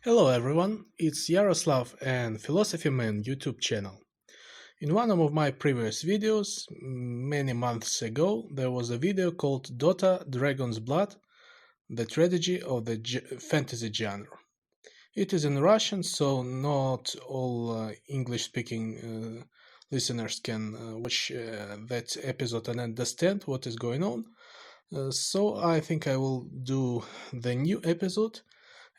Hello everyone, it's Yaroslav and Philosophy Man YouTube channel. In one of my previous videos, many months ago, there was a video called DOTA Dragon's Blood, the tradegy of the fantasy genre. It is in Russian, so not all English-speaking listeners can watch that episode and understand what is going on. So I think I will do the new episode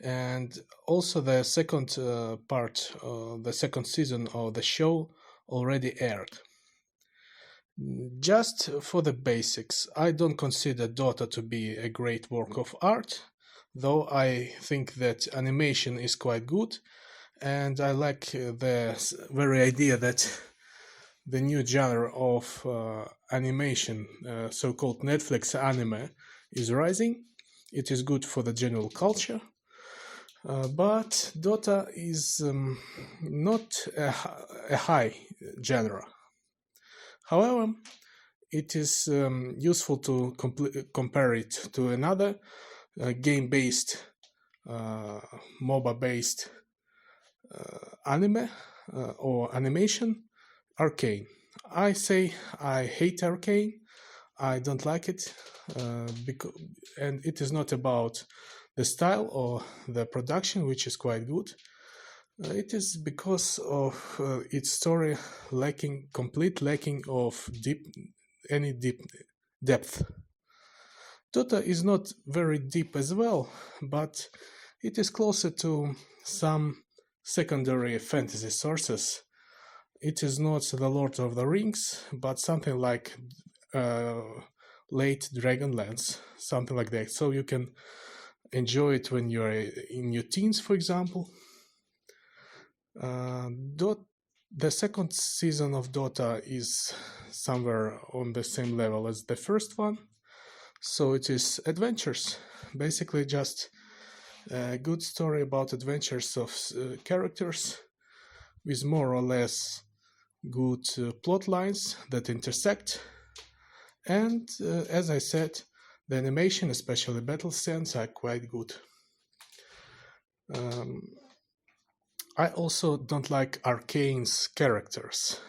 and also the second part, the second season of the show already aired. Just for the basics, I don't consider Dota to be a great work of art, though I think that animation is quite good, and I like the very idea that the new genre of animation, so-called Netflix anime, is rising. It is good for the general culture. But Dota is not a high genre. However, it is useful to compare it to another game-based, MOBA-based anime or animation, Arcane. I say I hate Arcane. I don't like it, and it is not about the style or the production, which is quite good. It is because of its story complete lacking of deep depth. Dota is not very deep as well, but it is closer to some secondary fantasy sources. It is not the Lord of the Rings, but something like late Dragonlance, something like that. So you can enjoy it when you're in your teens, for example. The second season of Dota is somewhere on the same level as the first one. So it is adventures, basically just a good story about adventures of characters with more or less good plot lines that intersect. And as I said, the animation, especially battle scenes, are quite good. I also don't like Arcane's characters.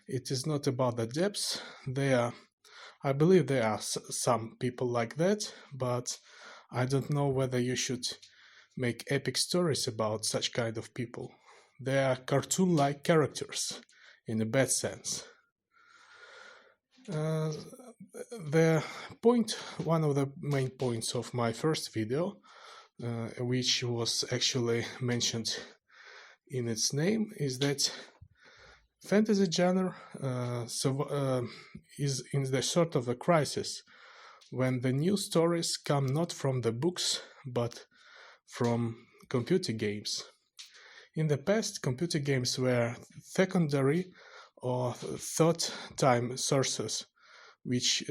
It is not about the depths. I believe there are some people like that, but I don't know whether you should make epic stories about such kind of people. They are cartoon-like characters, in a bad sense. One of the main points of my first video, which was actually mentioned in its name, is that fantasy genre is in the sort of a crisis when the new stories come not from the books but from computer games. In the past, computer games were secondary or third-time sources which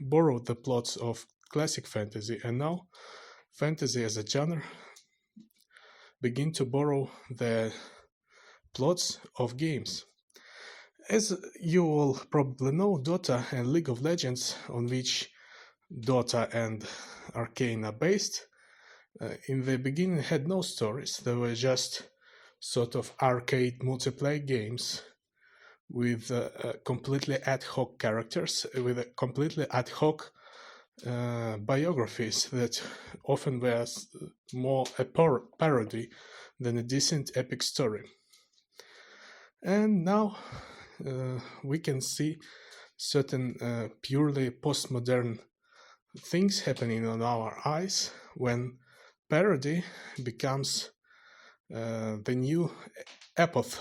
borrowed the plots of classic fantasy, and now fantasy as a genre begin to borrow the plots of games. As you all probably know, Dota and League of Legends, on which Dota and Arcane are based, in the beginning had no stories. They were just sort of arcade multiplayer games with completely ad hoc characters, with completely ad hoc biographies that often were more a parody than a decent epic story. And now we can see certain purely postmodern things happening on our eyes when parody becomes the new epos.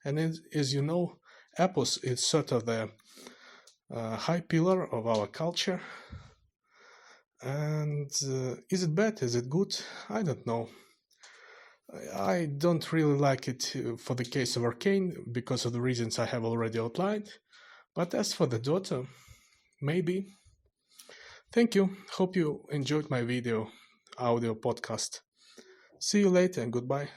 And as you know, epos is sort of the high pillar of our culture. And is it bad? Is it good? I don't know. I don't really like it for the case of Arcane because of the reasons I have already outlined. But as for the Dota, maybe. Thank you. Hope you enjoyed my audio podcast. See you later and goodbye.